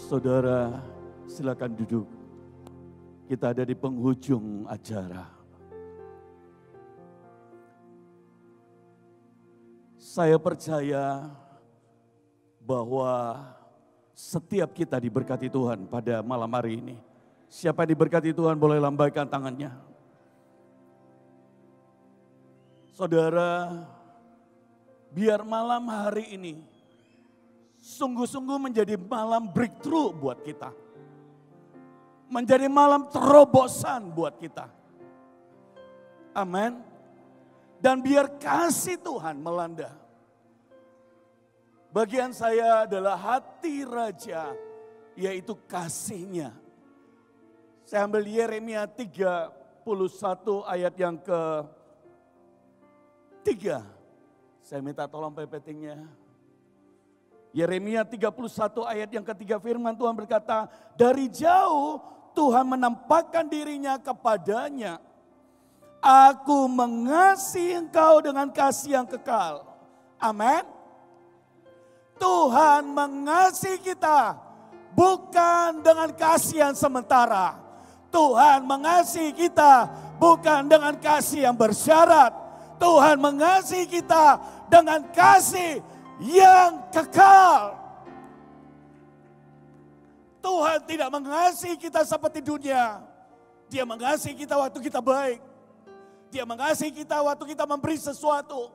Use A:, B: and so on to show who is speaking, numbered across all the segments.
A: Saudara, silakan duduk. Kita ada di penghujung acara. Saya percaya bahwa setiap kita diberkati Tuhan pada malam hari ini. Siapa yang diberkati Tuhan boleh lambaikan tangannya. Saudara, biar malam hari ini sungguh-sungguh menjadi malam breakthrough buat kita. Menjadi malam terobosan buat kita. Amin. Dan biar kasih Tuhan melanda. Bagian saya adalah hati raja, yaitu kasihnya. Saya ambil Yeremia 31 ayat yang ke-3. Saya minta tolong PPT-nya. Yeremia 31 ayat yang ke-3 firman Tuhan berkata, dari jauh Tuhan menampakkan dirinya kepadanya. Aku mengasihi engkau dengan kasih yang kekal. Amin. Tuhan mengasihi kita bukan dengan kasih yang sementara. Tuhan mengasihi kita bukan dengan kasih yang bersyarat. Tuhan mengasihi kita dengan kasih yang kekal. Tuhan tidak mengasihi kita seperti dunia. Dia mengasihi kita waktu kita baik. Dia mengasihi kita waktu kita memberi sesuatu.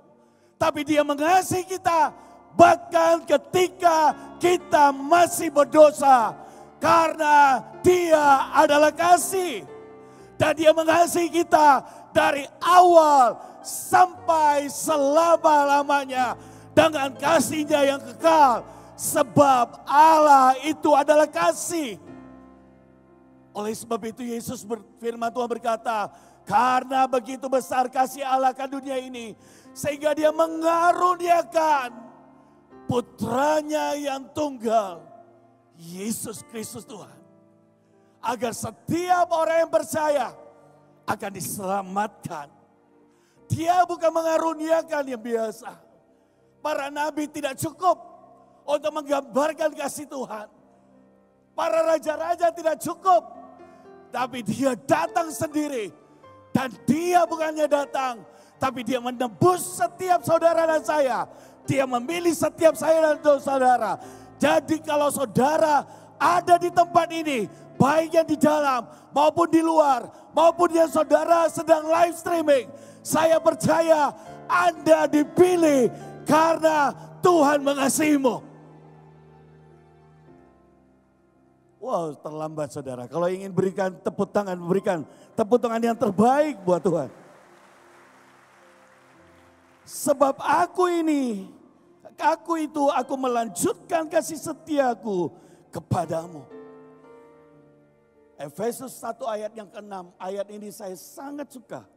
A: Tapi dia mengasihi kita bahkan ketika kita masih berdosa. Karena dia adalah kasih. Dan dia mengasihi kita dari awal sampai selama-lamanya. Dengan kasihnya yang kekal. Sebab Allah itu adalah kasih. Oleh sebab itu Yesus firman Tuhan berkata, karena begitu besar kasih Allah akan dunia ini, sehingga dia mengaruniakan putranya yang tunggal, Yesus Kristus Tuhan. Agar setiap orang yang percaya akan diselamatkan. Dia bukan mengaruniakan yang biasa. Para nabi tidak cukup untuk menggambarkan kasih Tuhan. Para raja-raja tidak cukup. Tapi dia datang sendiri. Dan dia bukannya datang. Tapi dia menebus setiap saudara dan saya. Dia memilih setiap saya dan saudara. Jadi kalau saudara ada di tempat ini. Baik yang di dalam maupun di luar. Maupun yang saudara sedang live streaming. Saya percaya Anda dipilih. Karena Tuhan mengasihimu. Wow, terlambat saudara. Kalau ingin berikan tepuk tangan, berikan tepuk tangan yang terbaik buat Tuhan. Sebab aku melanjutkan kasih setiaku kepadamu. Efesus 1 ayat yang ke-6, ayat ini saya sangat suka.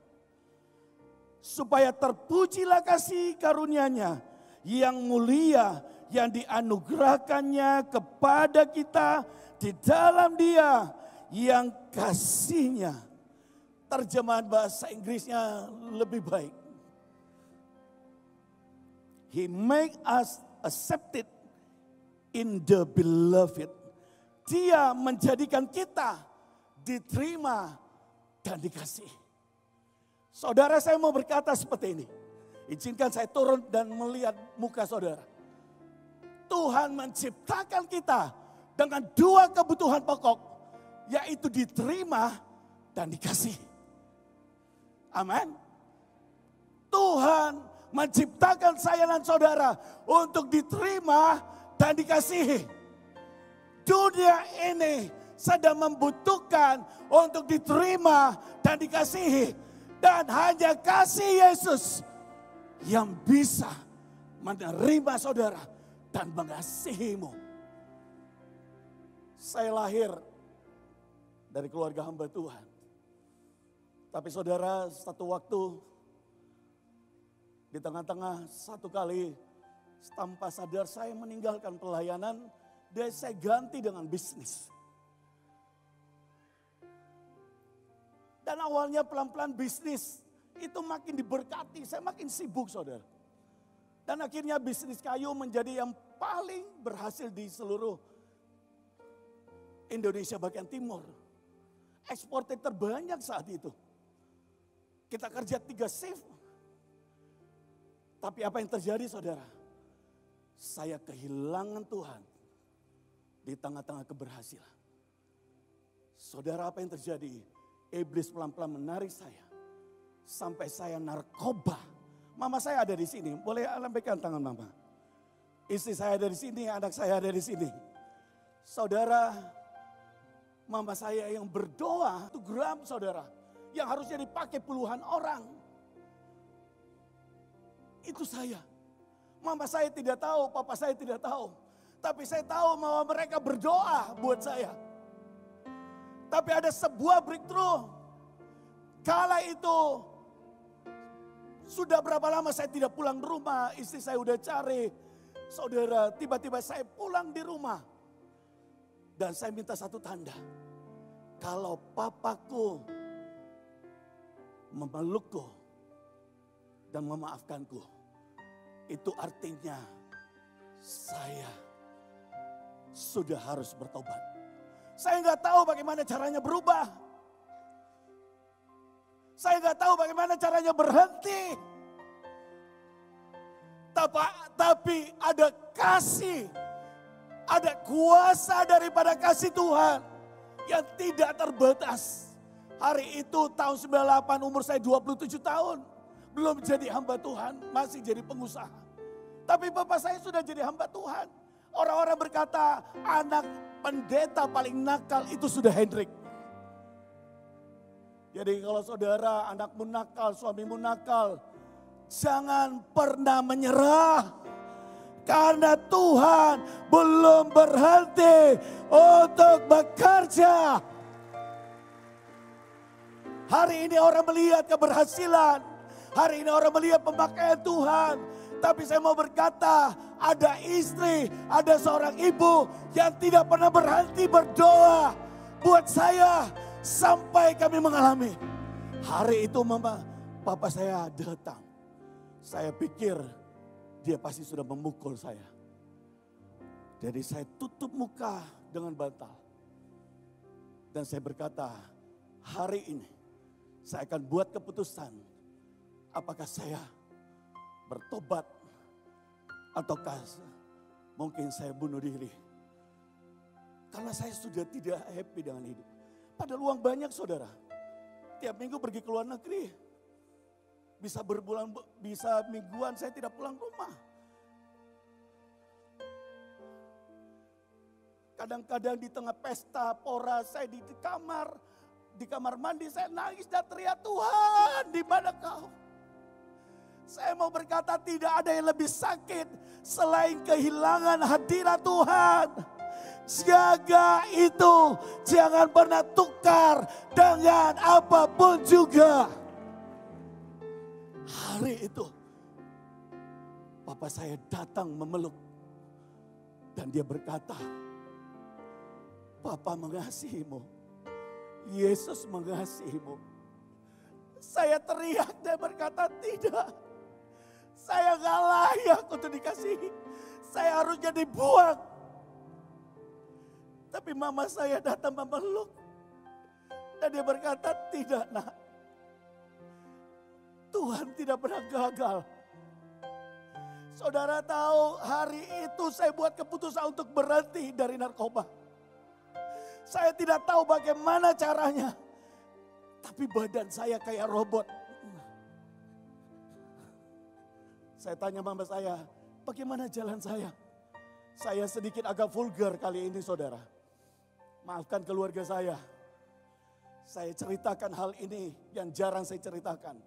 A: Supaya terpujilah kasih karunia-Nya yang mulia yang dianugerahkannya kepada kita di dalam Dia yang kasih-Nya. Terjemahan bahasa Inggrisnya lebih baik. He make us accepted in the beloved. Dia menjadikan kita diterima dan dikasihi. Saudara, saya mau berkata seperti ini. Izinkan saya turun dan melihat muka saudara. Tuhan menciptakan kita dengan dua kebutuhan pokok. Yaitu diterima dan dikasihi. Amin. Tuhan menciptakan saya dan saudara untuk diterima dan dikasihi. Dunia ini sedang membutuhkan untuk diterima dan dikasihi. Dan hanya kasih Yesus yang bisa menerima saudara dan mengasihimu. Saya lahir dari keluarga hamba Tuhan. Tapi saudara, satu waktu di tengah-tengah satu kali tanpa sadar saya meninggalkan pelayanan dan saya ganti dengan bisnis. Dan awalnya pelan-pelan bisnis itu makin diberkati, saya makin sibuk saudara. Dan akhirnya bisnis kayu menjadi yang paling berhasil di seluruh Indonesia bagian timur. Ekspornya terbanyak saat itu. Kita kerja 3 shift. Tapi apa yang terjadi saudara? Saya kehilangan Tuhan di tengah-tengah keberhasilan. Saudara, apa yang terjadi? Iblis pelan-pelan menarik saya. Sampai saya narkoba. Mama saya ada di sini. Boleh lambaikan tangan mama. Istri saya ada di sini, anak saya ada di sini. Saudara, mama saya yang berdoa 1 gram saudara. Yang harusnya dipakai puluhan orang. Itu saya. Mama saya tidak tahu, papa saya tidak tahu. Tapi saya tahu bahwa mereka berdoa buat saya. Tapi ada sebuah breakthrough. Kala itu, sudah berapa lama saya tidak pulang rumah. Istri saya udah cari. Saudara, tiba-tiba saya pulang di rumah. Dan saya minta satu tanda. Kalau papaku memelukku dan memaafkanku, itu artinya saya sudah harus bertobat. Saya nggak tahu bagaimana caranya berubah. Saya nggak tahu bagaimana caranya berhenti. Tapi ada kasih, ada kuasa daripada kasih Tuhan yang tidak terbatas. Hari itu tahun 98 umur saya 27 tahun. Belum jadi hamba Tuhan, masih jadi pengusaha. Tapi bapak saya sudah jadi hamba Tuhan. Orang-orang berkata anak pendeta paling nakal itu sudah Hendrik. Jadi kalau saudara anakmu nakal, suamimu nakal, jangan pernah menyerah. Karena Tuhan belum berhenti untuk bekerja. Hari ini orang melihat keberhasilan. Hari ini orang melihat pemakaian Tuhan. Tapi saya mau berkata, ada istri, ada seorang ibu yang tidak pernah berhenti berdoa buat saya sampai kami mengalami. Hari itu papa saya datang. Saya pikir dia pasti sudah memukul saya. Jadi saya tutup muka dengan bantal. Dan saya berkata, hari ini saya akan buat keputusan. Apakah saya bertobat ataukah mungkin saya bunuh diri. Karena saya sudah tidak happy dengan hidup. Padahal uang banyak saudara. Tiap minggu pergi ke luar negeri. Bisa berbulan, bisa mingguan saya tidak pulang rumah. Kadang-kadang di tengah pesta pora saya di kamar mandi saya nangis dan teriak, Tuhan di mana kau? Saya mau berkata tidak ada yang lebih sakit selain kehilangan hadirat Tuhan. Jaga itu, jangan pernah tukar dengan apapun juga. Hari itu, papa saya datang memeluk dan dia berkata, Papa mengasihimu, Yesus mengasihimu. Saya teriak dan berkata tidak. Saya gak layak untuk dikasihi. Saya harusnya dibuang. Tapi mama saya datang memeluk. Dan dia berkata, tidak nak. Tuhan tidak pernah gagal. Saudara tahu hari itu saya buat keputusan untuk berhenti dari narkoba. Saya tidak tahu bagaimana caranya. Tapi badan saya kayak robot. Saya tanya mama saya, bagaimana jalan saya? Saya sedikit agak vulgar kali ini saudara. Maafkan keluarga saya. Saya ceritakan hal ini yang jarang saya ceritakan.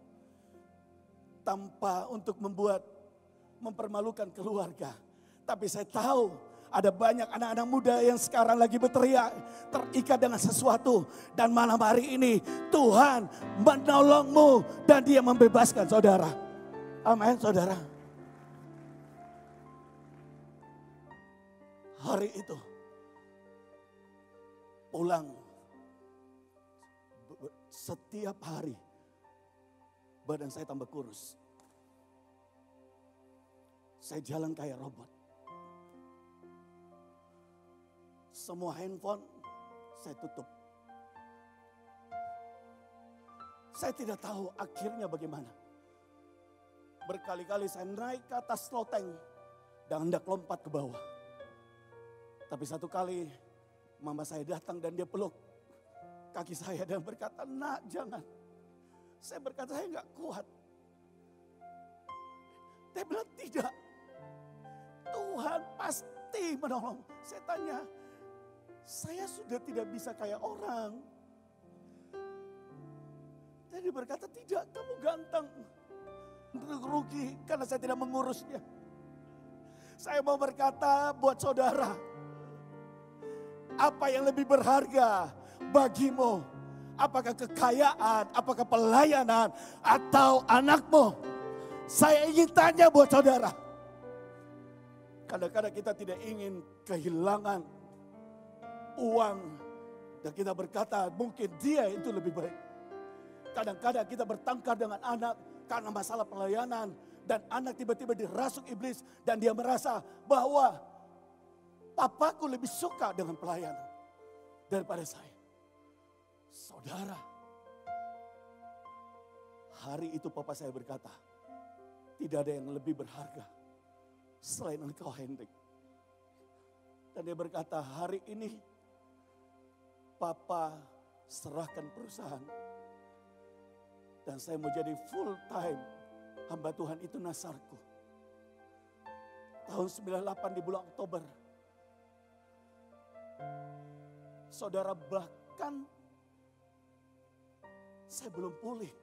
A: Tanpa untuk mempermalukan keluarga. Tapi saya tahu ada banyak anak-anak muda yang sekarang lagi berteriak. Terikat dengan sesuatu. Dan malam hari ini Tuhan menolongmu dan dia membebaskan saudara. Amin saudara. Hari itu pulang setiap hari badan saya tambah kurus. Saya jalan kayak robot. Semua handphone saya tutup. Saya tidak tahu akhirnya bagaimana. Berkali-kali saya naik ke atas loteng dan hendak lompat ke bawah. Tapi satu kali mama saya datang dan dia peluk kaki saya dan berkata, "Nak, jangan." Saya berkata, "Saya nggak kuat." Dia bilang, "Tidak, Tuhan pasti menolong." Saya tanya, "Saya sudah tidak bisa kayak orang." Dia berkata, "Tidak, kamu ganteng." Rugi karena saya tidak mengurusnya. Saya mau berkata buat saudara, apa yang lebih berharga bagimu? Apakah kekayaan, apakah pelayanan, atau anakmu? Saya ingin tanya buat saudara. Kadang-kadang kita tidak ingin kehilangan uang. Dan kita berkata mungkin dia itu lebih baik. Kadang-kadang kita bertengkar dengan anak karena masalah pelayanan. Dan anak tiba-tiba dirasuk iblis. Dan dia merasa bahwa papaku lebih suka dengan pelayanan daripada saya. Saudara, hari itu papa saya berkata, tidak ada yang lebih berharga selain engkau, Hendrik. Dan dia berkata, hari ini papa serahkan perusahaan. Dan saya mau jadi full time hamba Tuhan, itu nasarku. Tahun 98 di bulan Oktober. Saudara, bahkan saya belum pulih.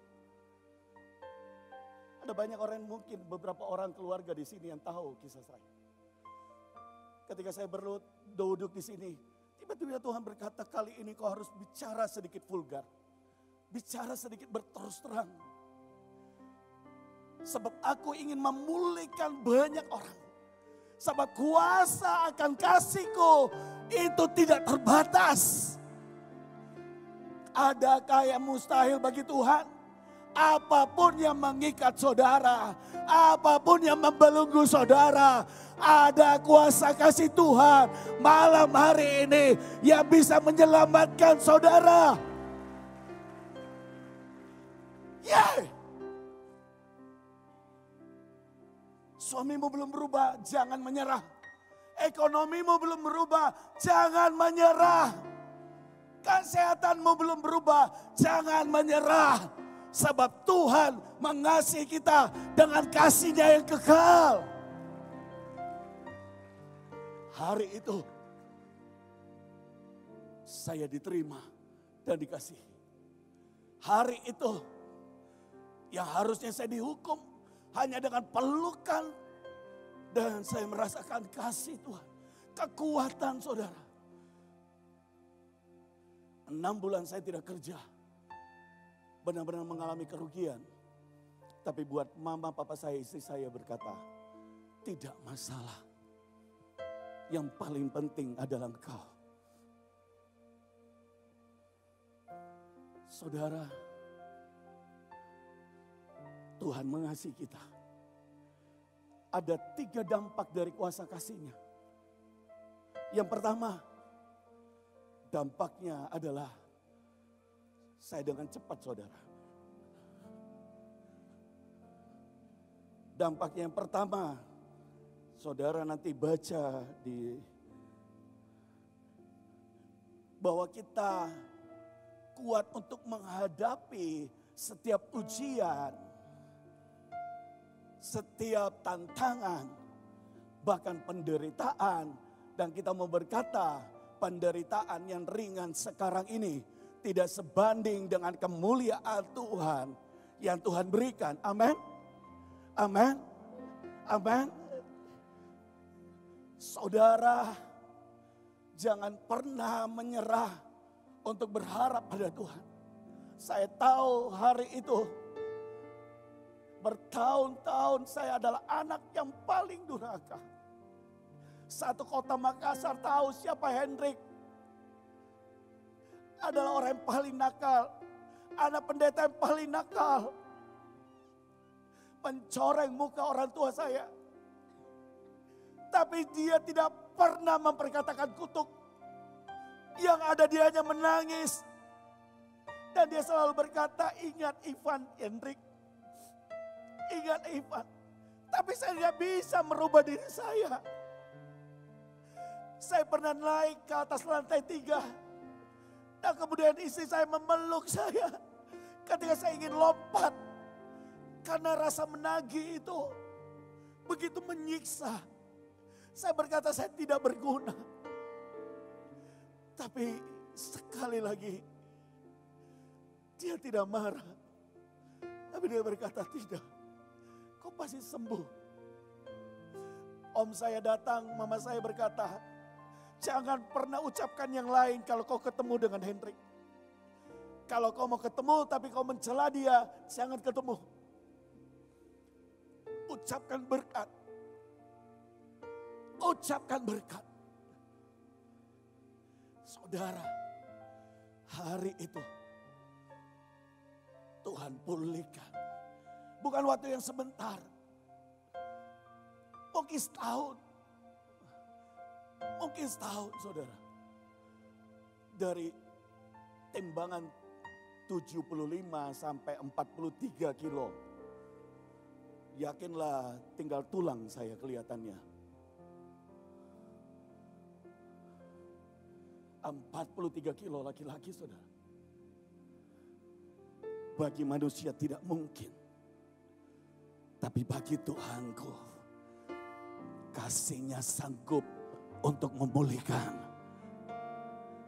A: Ada banyak orang, mungkin beberapa orang keluarga di sini yang tahu kisah saya. Ketika saya duduk di sini, tiba-tiba Tuhan berkata, kali ini kau harus bicara sedikit vulgar. Bicara sedikit berterus terang. Sebab aku ingin memulihkan banyak orang. Sebab kuasa akan kasihku itu tidak terbatas. Adakah yang mustahil bagi Tuhan? Apapun yang mengikat saudara, apapun yang membelenggu saudara, ada kuasa kasih Tuhan malam hari ini yang bisa menyelamatkan saudara. Yeah. Suamimu belum berubah, jangan menyerah. Ekonomimu belum berubah, jangan menyerah. Kesehatanmu belum berubah, jangan menyerah. Sebab Tuhan mengasihi kita dengan kasih-Nya yang kekal. Hari itu saya diterima dan dikasihi. Hari itu yang harusnya saya dihukum hanya dengan pelukan. Dan saya merasakan kasih Tuhan, kekuatan saudara. 6 bulan saya tidak kerja. Benar-benar mengalami kerugian. Tapi buat mama, papa saya, istri saya berkata, tidak masalah. Yang paling penting adalah engkau. Saudara, Tuhan mengasihi kita. Ada 3 dampak dari kuasa kasih-Nya. Yang pertama, dampaknya adalah saya dengan cepat, saudara. Dampaknya yang pertama, saudara nanti baca bahwa kita kuat untuk menghadapi setiap ujian, setiap tantangan, bahkan penderitaan. Dan kita mau berkata, penderitaan yang ringan sekarang ini tidak sebanding dengan kemuliaan Tuhan yang Tuhan berikan. Amin. Amin. Amin. Saudara, jangan pernah menyerah untuk berharap pada Tuhan. Saya tahu hari itu bertahun-tahun saya adalah anak yang paling durhaka. Satu kota Makassar tahu siapa Hendrik. Adalah orang yang paling nakal. Anak pendeta yang paling nakal. Mencoreng muka orang tua saya. Tapi dia tidak pernah memperkatakan kutuk. Yang ada dia hanya menangis. Dan dia selalu berkata, ingat Ivan Hendrik. Ingat Ivan. Tapi saya tidak bisa merubah diri saya. Saya pernah naik ke atas lantai 3. Dan kemudian istri saya memeluk saya. Ketika saya ingin lompat. Karena rasa menagih itu begitu menyiksa. Saya berkata saya tidak berguna. Tapi sekali lagi dia tidak marah. Tapi dia berkata tidak. Kau pasti sembuh. Om saya datang, mama saya berkata, jangan pernah ucapkan yang lain kalau kau ketemu dengan Hendrik. Kalau kau mau ketemu tapi kau mencela dia, jangan ketemu. Ucapkan berkat. Ucapkan berkat. Saudara, hari itu Tuhan pulihkan. Bukan waktu yang sebentar. Mungkin setahun. Mungkin setahun, saudara. Dari timbangan 75 sampai 43 kilo. Yakinlah tinggal tulang saya kelihatannya. 43 kilo laki-laki, saudara. Bagi manusia tidak mungkin. Tapi bagi Tuhanku, kasih-Nya sanggup untuk memulihkan.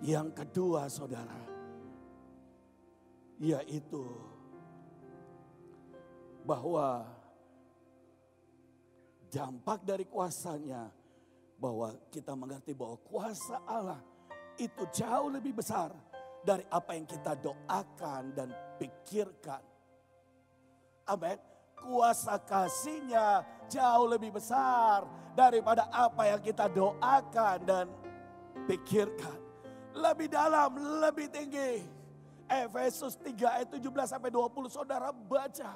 A: Yang kedua, saudara, yaitu bahwa dampak dari kuasa-Nya, bahwa kita mengerti bahwa kuasa Allah itu jauh lebih besar dari apa yang kita doakan dan pikirkan. Amin. Kuasa kasih-Nya jauh lebih besar daripada apa yang kita doakan dan pikirkan. Lebih dalam, lebih tinggi. Efesus 3 ayat 17 sampai 20, saudara baca.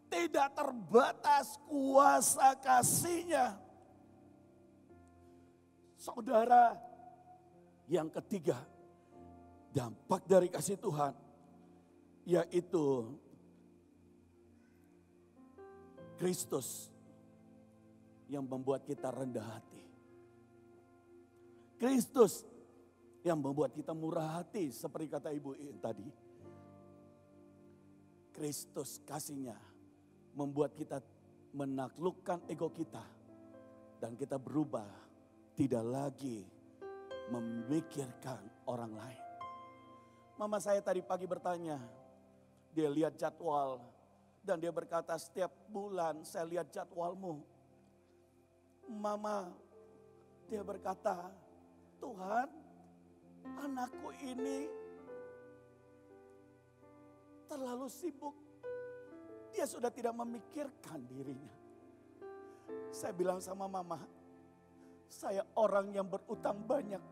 A: Tidak terbatas kuasa kasih-Nya. Saudara, yang ketiga, dampak dari kasih Tuhan, yaitu Kristus yang membuat kita rendah hati. Kristus yang membuat kita murah hati, seperti kata Ibu tadi. Kristus kasih-Nya membuat kita menaklukkan ego kita. Dan kita berubah, tidak lagi memikirkan orang lain. Mama saya tadi pagi bertanya, dia lihat jadwal. Dan dia berkata, setiap bulan saya lihat jadwalmu. Mama, dia berkata, Tuhan, anakku ini terlalu sibuk. Dia sudah tidak memikirkan dirinya. Saya bilang sama mama, saya orang yang berutang banyak.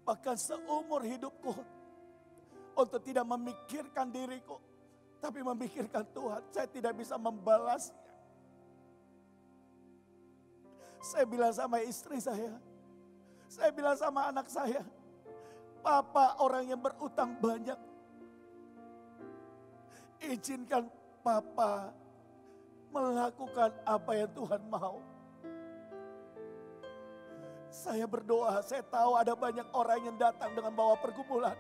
A: Bahkan seumur hidupku untuk tidak memikirkan diriku. Tapi memikirkan Tuhan, saya tidak bisa membalasnya. Saya bilang sama istri saya bilang sama anak saya, Papa orang yang berutang banyak. Izinkan Papa melakukan apa yang Tuhan mau. Saya berdoa, saya tahu ada banyak orang yang datang dengan bawa pergumulan.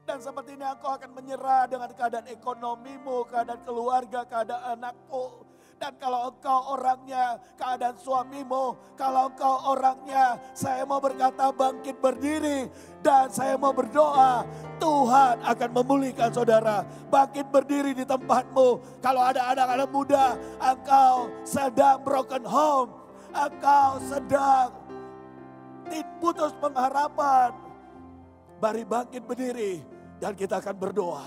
A: Dan seperti ini engkau akan menyerah dengan keadaan ekonomimu, keadaan keluarga, keadaan anakmu. Dan kalau engkau orangnya keadaan suamimu, kalau engkau orangnya saya mau berkata bangkit berdiri. Dan saya mau berdoa Tuhan akan memulihkan saudara. Bangkit berdiri di tempatmu. Kalau ada anak-anak muda, engkau sedang broken home. Engkau sedang putus pengharapan. Mari bangkit berdiri. Dan kita akan berdoa.